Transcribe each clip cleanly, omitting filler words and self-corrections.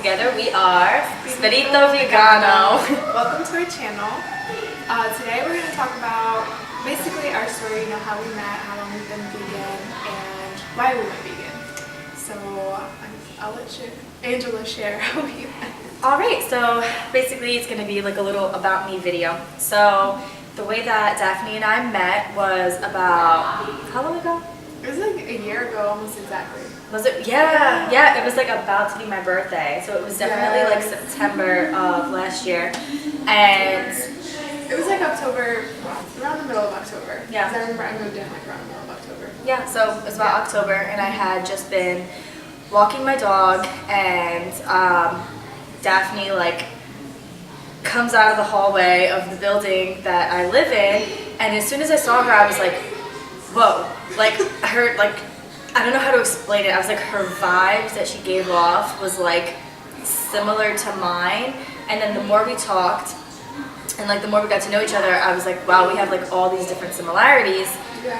Together we are Spirito Vegano. Welcome to our channel. Today we're going to talk about basically our story, how we met, how long we've been vegan, and why we went vegan. So I'll let Angela share how we met. Alright, so basically it's going to be like a little about me video. So the way that Daphne and I met was about, how long ago? It was like a year ago, almost exactly. Was it? Yeah, it was like about to be my birthday. So it was definitely like September of last year. And it was like October, around the middle of October. Yeah. Because I remember I moved in like around the middle of October. Yeah, so it was about October, and I had just been walking my dog, and Daphne like comes out of the hallway of the building that I live in, and as soon as I saw her, I was like, whoa, like her, like, I don't know how to explain it. I was like, her vibes that she gave off was like similar to mine, and then the more we talked and like the more we got to know each other, I was like, wow, we have like all these different similarities. We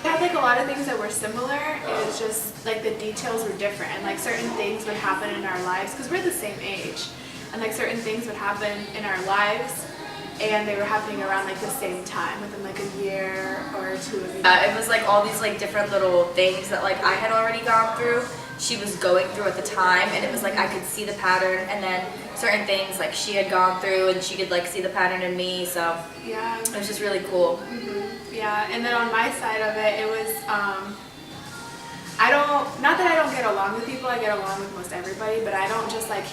had like a lot of things that were similar. It was just like the details were different, and like certain things would happen in our lives because we're the same age, and like certain things would happen in our lives, and they were happening around like the same time within like a year or two of each. It was like all these like different little things that like I had already gone through, she was going through at the time, and it was like I could see the pattern, and then certain things like she had gone through and she could like see the pattern in me, so yeah, it was just really cool. Yeah, and then on my side of it, it was not that I don't get along with people, I get along with most everybody, but I don't just like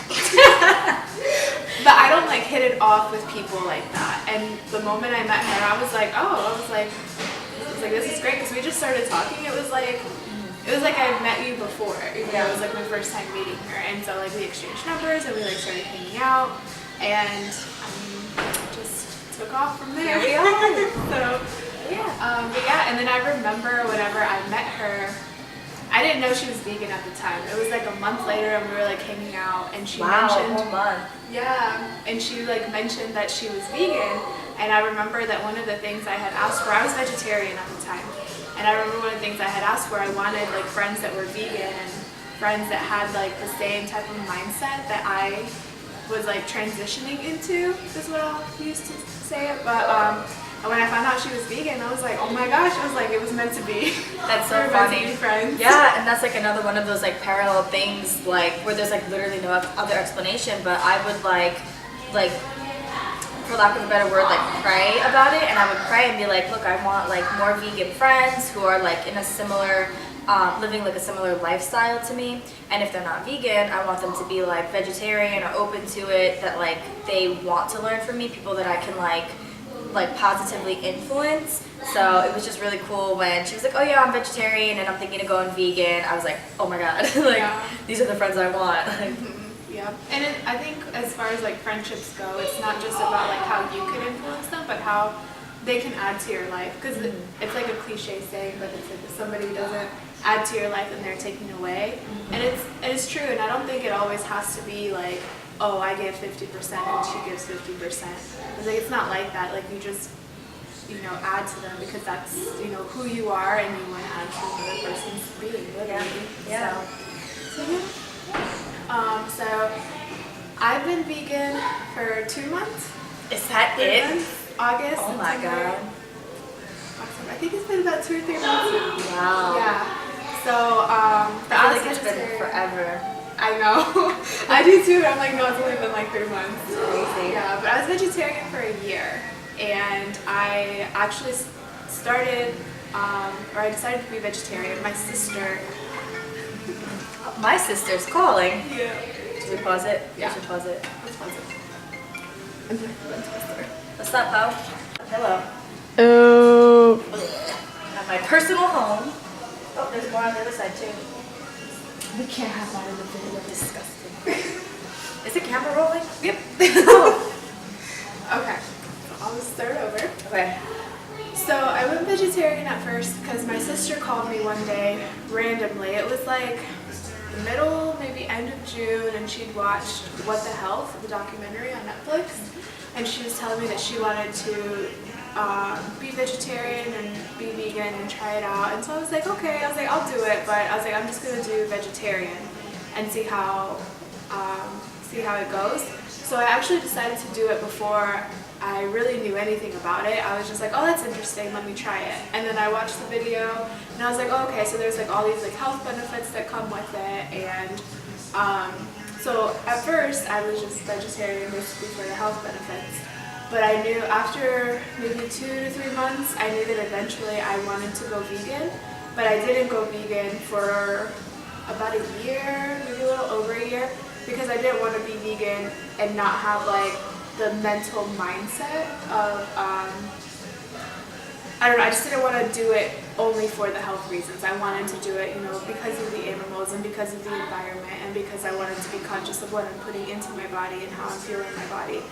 but I don't like hit it off with people like that. And the moment I met her, I was like, this is great, because we just started talking. It was like I've met you before, even though it was like my first time meeting her. And so like we exchanged numbers and we like started hanging out, and just took off from there. Here we are. So but yeah, and then I remember whenever I met her, I didn't know she was vegan at the time. It was like a month later, and we were like hanging out, and she mentioned, a whole month. Yeah, and she like mentioned that she was vegan, and I remember that one of the things I had asked for, I was vegetarian at the time, and I remember one of the things I had asked for, I wanted like friends that were vegan and friends that had like the same type of mindset that I was like transitioning into, is what I'll use to say it, but and when I found out she was vegan, I was like, oh my gosh, I was like, it was meant to be. That's so we were funny. meant to be friends. Yeah, and that's like another one of those like parallel things, like where there's like literally no other explanation, but I would like for lack of a better word, like pray about it, and I would pray and be like, look, I want like more vegan friends who are like in a similar living like a similar lifestyle to me, and if they're not vegan, I want them to be like vegetarian or open to it, that like they want to learn from me, people that I can like positively influence. So it was just really cool when she was like, oh yeah, I'm vegetarian and I'm thinking of going vegan. I was like, oh my god, like these are the friends I want. Yeah, and I think as far as like friendships go, it's not just about like how you can influence them, but how they can add to your life, because it's like a cliche saying, but it's like if somebody doesn't add to your life, then they're taking away. And it's true, and I don't think it always has to be like, oh, I give 50% and she gives 50%. It's like, it's not like that. Like, you just, add to them, because that's, who you are, and you want to add to another person's being, literally. Yeah. So I've been vegan for 2 months. Is that it? August. Oh my god. October. I think it's been about 2 or 3 months now. Wow. Yeah. So I feel like it's been forever. I know. I do too. I'm like, no, it's only been like 3 months. Crazy. Yeah, but I was vegetarian for a year, and I actually started, or I decided to be vegetarian. My sister's calling. Yeah. Should we pause it? Yeah. We should pause it. Let's pause it. What's up, Pao? Hello. Oh. At my personal home. Oh, there's more on the other side too. We can't have that in the video. Disgusting. Is the camera rolling? Yep. Oh. Okay. So I'll just start over. Okay. So I went vegetarian at first because my sister called me one day randomly. It was like the middle, maybe end of June, and she'd watched What the Health, the documentary on Netflix, and she was telling me that she wanted to be vegetarian and be vegan and try it out. And so I was like, okay. I was like, I'll do it, but I was like, I'm just gonna do vegetarian. and see how it goes. So I actually decided to do it before I really knew anything about it. I was just like, oh, that's interesting, let me try it. And then I watched the video and I was like, oh, okay, so there's like all these like health benefits that come with it. And so at first I was just vegetarian basically for the health benefits. But I knew after maybe 2 to 3 months, I knew that eventually I wanted to go vegan. But I didn't go vegan for about a year, maybe a little over a year, because I didn't want to be vegan and not have like the mental mindset of, I don't know, I just didn't want to do it only for the health reasons. I wanted to do it, you know, because of the animals and because of the environment and because I wanted to be conscious of what I'm putting into my body and how I'm feeling my body.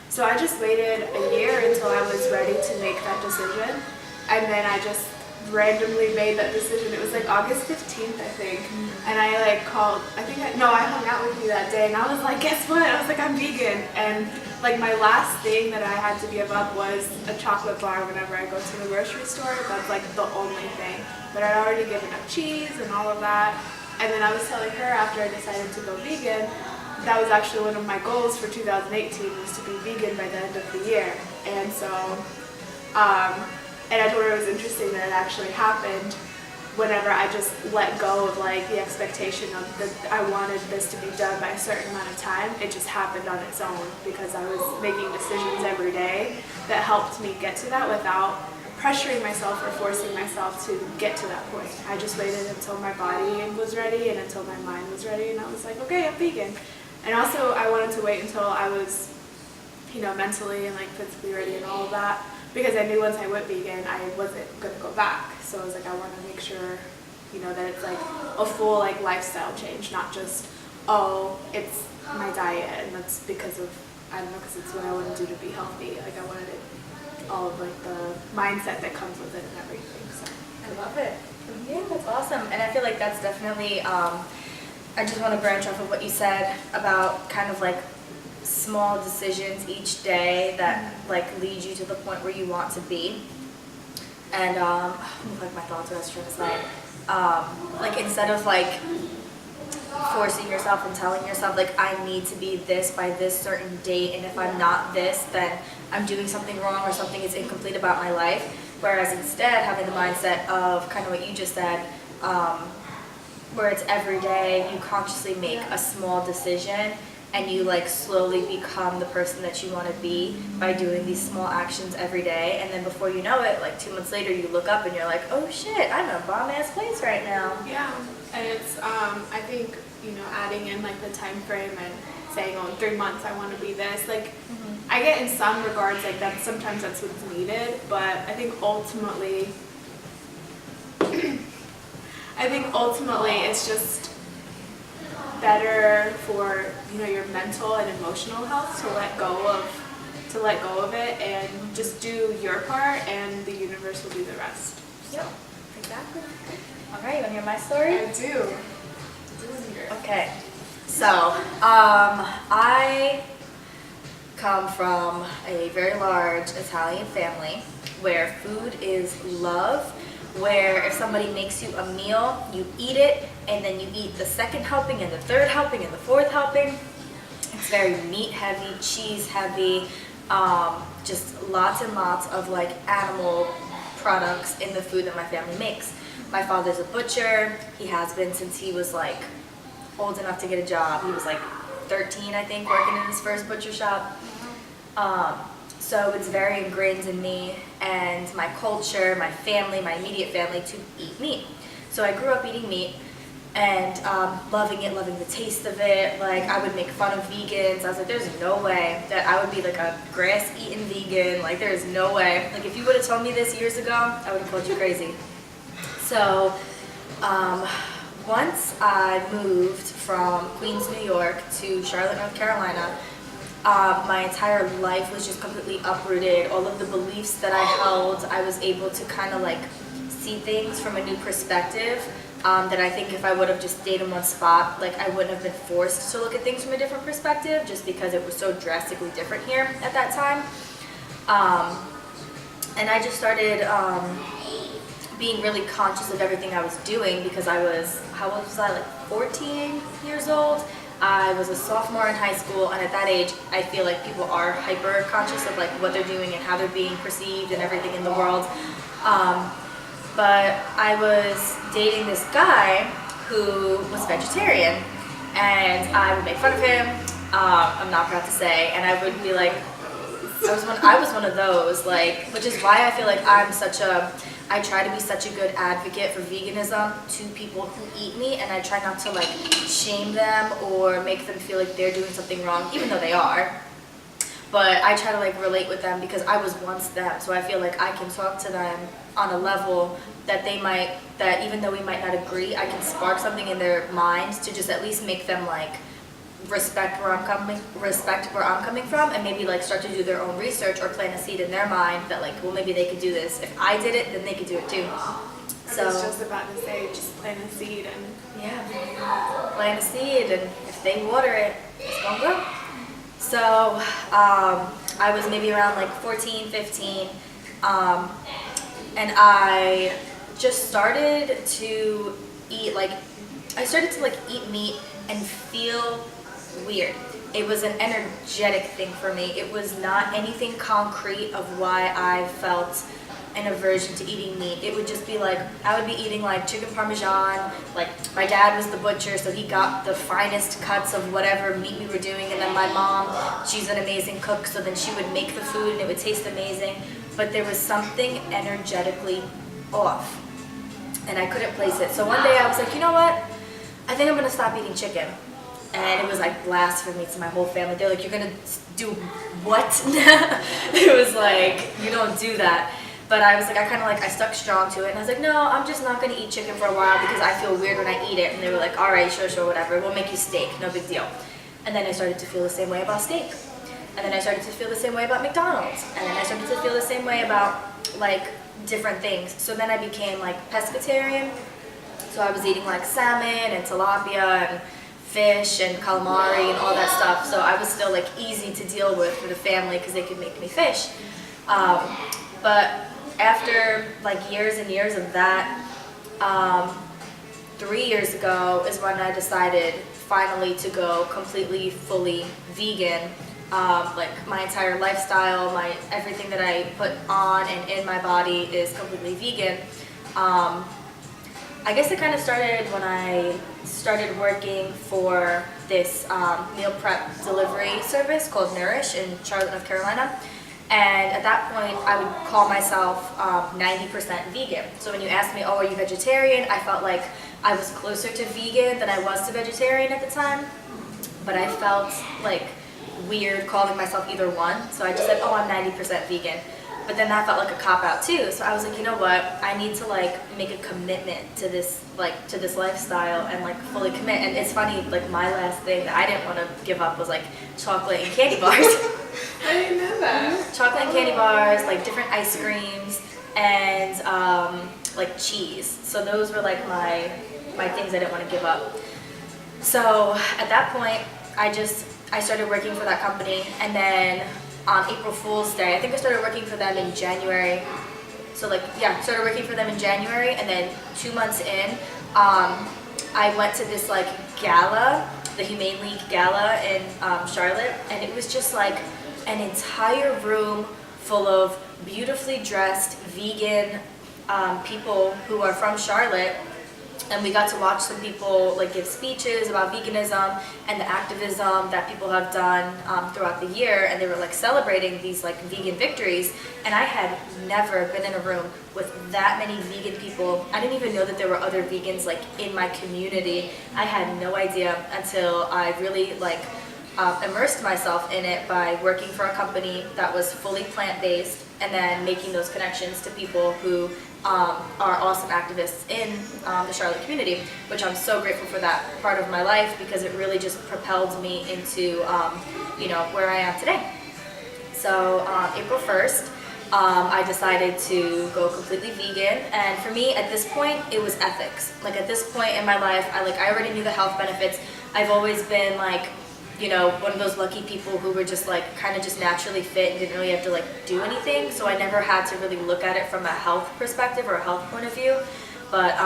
So I just waited a year until I was ready to make that decision, and then I just randomly made that decision. It was like August 15th, I think, and I like called, I hung out with you that day, and I was like, guess what? I was like, I'm vegan, and like my last thing that I had to give up was a chocolate bar whenever I go to the grocery store. That's like the only thing. But I'd already given up cheese and all of that, and then I was telling her after I decided to go vegan, that was actually one of my goals for 2018 was to be vegan by the end of the year. And so, and I told her it was interesting that it actually happened whenever I just let go of like the expectation of that I wanted this to be done by a certain amount of time. It just happened on its own because I was making decisions every day that helped me get to that without pressuring myself or forcing myself to get to that point. I just waited until my body was ready and until my mind was ready, and I was like, okay, I'm vegan. And also I wanted to wait until I was, you know, mentally and like physically ready and all of that, because I knew once I went vegan, I wasn't gonna go back. So I was like, I want to make sure, you know, that it's like a full like lifestyle change, not just, oh, it's my diet and that's because of, I don't know, because it's what I want to do to be healthy. Like I wanted it, all of like the mindset that comes with it and everything. So I love it. Yeah, that's awesome. And I feel like that's definitely, I just want to branch off of what you said about kind of like small decisions each day that like lead you to the point where you want to be. And like my thoughts, what I was trying to say, like instead of like forcing yourself and telling yourself like I need to be this by this certain date, and if I'm not this, then I'm doing something wrong or something is incomplete about my life. Whereas instead having the mindset of kind of what you just said, where it's every day you consciously make a small decision and you like slowly become the person that you want to be by doing these small actions every day, and then before you know it, like 2 months later you look up and you're like, oh shit, I'm in a bomb ass place right now. yeah, and it's I think, you know, adding in like the time frame and saying, oh, in 3 months I want to be this, like I get in some regards like that, sometimes that's what's needed, but I think ultimately it's just better for, you know, your mental and emotional health to let go of it and just do your part, and the universe will do the rest. Yep, exactly. All right, you want to hear my story? I do. Okay, so I come from a very large Italian family where food is love, where if somebody makes you a meal, you eat it, and then you eat the second helping and the third helping and the fourth helping. It's very meat heavy, cheese heavy, just lots and lots of like animal products in the food that my family makes. My father's a butcher. He has been since he was like old enough to get a job. He was like 13, I think, working in his first butcher shop. So it's very ingrained in me and my culture, my family, my immediate family to eat meat. So I grew up eating meat and loving it, loving the taste of it. Like I would make fun of vegans. I was like, there's no way that I would be like a grass-eating vegan. Like there's no way. Like if you would have told me this years ago, I would have called you crazy. So once I moved from Queens, New York to Charlotte, North Carolina, my entire life was just completely uprooted. All of the beliefs that I held, I was able to kind of like see things from a new perspective that I think if I would have just stayed in one spot, like I wouldn't have been forced to look at things from a different perspective just because it was so drastically different here at that time. And I just started being really conscious of everything I was doing because I was, how old was I, like 14 years old? I was a sophomore in high school, and at that age, I feel like people are hyper conscious of like what they're doing and how they're being perceived and everything in the world. But I was dating this guy who was vegetarian, and I would make fun of him. I'm not proud to say, and I would be like, I was one of those, like, which is why I feel like I try to be such a good advocate for veganism to people who eat meat, and I try not to like shame them or make them feel like they're doing something wrong, even though they are. But I try to like relate with them because I was once them, so I feel like I can talk to them on a level that that even though we might not agree, I can spark something in their minds to just at least make them like respect where I'm coming from, and maybe like start to do their own research or plant a seed in their mind that like, well, maybe they could do this. If I did it, then they could do it too. So I was just about to say, just plant a seed and plant a seed, and if they water it, it's gonna grow. So I was maybe around like 14, 15, and I just started to eat eat meat and feel weird. It was an energetic thing for me. It was not anything concrete of why I felt an aversion to eating meat. It would just be like, I would be eating like chicken parmesan, like my dad was the butcher, so he got the finest cuts of whatever meat we were doing, and then my mom, she's an amazing cook, so then she would make the food and it would taste amazing, but there was something energetically off, and I couldn't place it. So one day I was like, you know what? I think I'm gonna stop eating chicken. And it was like blasphemy to my whole family. They're like, you're gonna do what? It was like, you don't do that. But I was like, I stuck strong to it, and I was like, no, I'm just not gonna eat chicken for a while because I feel weird when I eat it. And they were like, all right, sure, whatever. We'll make you steak, no big deal. And then I started to feel the same way about steak. And then I started to feel the same way about McDonald's. And then I started to feel the same way about like different things. So then I became like pescatarian. So I was eating like salmon and tilapia and fish and calamari and all that stuff. So I was still like easy to deal with for the family because they could make me fish. But after like years and years of that, 3 years ago is when I decided finally to go completely, fully vegan. Like my entire lifestyle, everything that I put on and in my body is completely vegan. I guess it kind of started when I started working for this meal prep delivery service called Nourish in Charlotte, North Carolina. And at that point, I would call myself 90% vegan. So when you asked me, oh, are you vegetarian? I felt like I was closer to vegan than I was to vegetarian at the time. But I felt like weird calling myself either one. So I just said, oh, I'm 90% vegan. But then that felt like a cop-out too. So I was like, you know what? I need to like make a commitment to this lifestyle and like fully commit. And it's funny, like my last thing that I didn't want to give up was like chocolate and candy bars. I didn't know that. Chocolate and candy bars, like different ice creams, and like cheese. So those were like my things I didn't want to give up. So at that point, I started working for that company, and then on April Fool's Day, I think I started working for them in January. So started working for them in January, and then 2 months in, I went to this like gala, the Humane League gala in Charlotte, and it was just like an entire room full of beautifully dressed vegan people who are from Charlotte. And we got to watch some people like give speeches about veganism and the activism that people have done throughout the year, and they were like celebrating these like vegan victories. And I had never been in a room with that many vegan people. I didn't even know that there were other vegans like in my community. I had no idea until I really like immersed myself in it by working for a company that was fully plant-based, and then making those connections to people who are awesome activists in the Charlotte community, which I'm so grateful for that part of my life because it really just propelled me into where I am today. So April 1st, I decided to go completely vegan, and for me at this point it was ethics. Like at this point in my life, I already knew the health benefits. I've always been like, you know, one of those lucky people who were just like kind of just naturally fit and didn't really have to like do anything. So I never had to really look at it from a health perspective or a health point of view. But,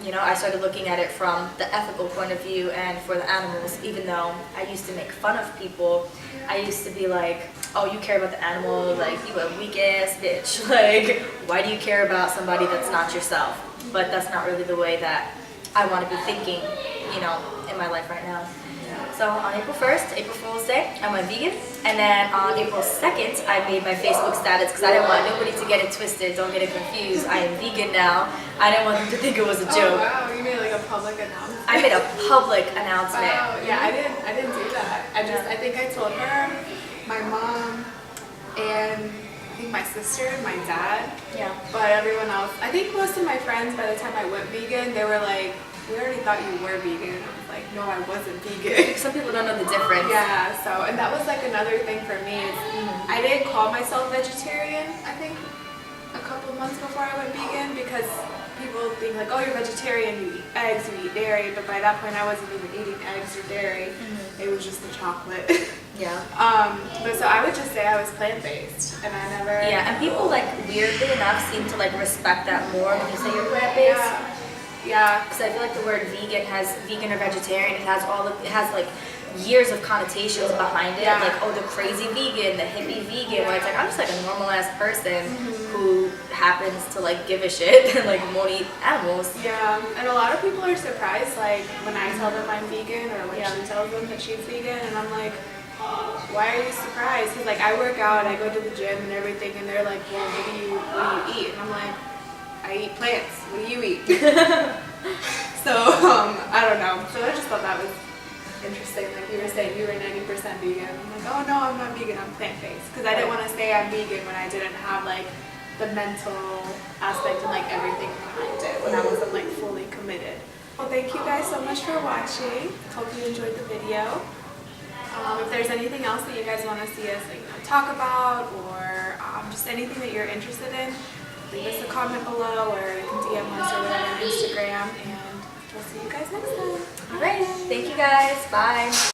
you know, I started looking at it from the ethical point of view and for the animals, even though I used to make fun of people. I used to be like, oh, you care about the animal, like, you a weak ass bitch. Like, why do you care about somebody that's not yourself? But that's not really the way that I want to be thinking, you know, in my life right now. So on April 1st, April Fool's Day, I went vegan. And then on April 2nd, I made my Facebook status because I didn't want nobody to get it twisted. Don't get it confused. I am vegan now. I didn't want them to think it was a joke. Oh wow, you made like a public announcement. I made a public announcement. Wow, yeah, I didn't do that. I think I told her, my mom, and I think my sister and my dad. Yeah. But everyone else, I think most of my friends, by the time I went vegan, they were like, we already thought you were vegan. I was like, no, I wasn't vegan. Some people don't know the difference. Yeah, so, and that was like another thing for me is I didn't call myself vegetarian, I think, a couple of months before I went vegan because people think like, oh, you're vegetarian, you eat eggs, you eat dairy, but by that point I wasn't even eating eggs or dairy. It was just the chocolate. Yeah. But so I would just say I was plant-based, and I never... Yeah, and people like weirdly enough seem to like respect that more when you say you're plant-based. Yeah. Because I feel like the word vegan has vegan or vegetarian. It has it has like years of connotations behind it. Yeah. Like, oh, the crazy vegan, the hippie vegan. Where it's like I'm just like a normal ass person who happens to like give a shit and like won't eat animals. Yeah, and a lot of people are surprised, like when I tell them I'm vegan or when she tells them that she's vegan, and I'm like, why are you surprised? Because like I work out, I go to the gym and everything, and they're like, well, what do you eat? And I'm like, I eat plants. What do you eat? So I don't know. So I just thought that was interesting. Like you were saying, you were 90% vegan. I'm like, oh no, I'm not vegan. I'm plant-based. Because I didn't want to say I'm vegan when I didn't have like the mental aspect and like everything behind it. When I wasn't like fully committed. Well, thank you guys so much for watching. Hope you enjoyed the video. If there's anything else that you guys want to see us like, talk about, or just anything that you're interested in, leave us a comment below, or you can DM us or whatever on Instagram, and we'll see you guys next time. All right. Thank you guys. Bye.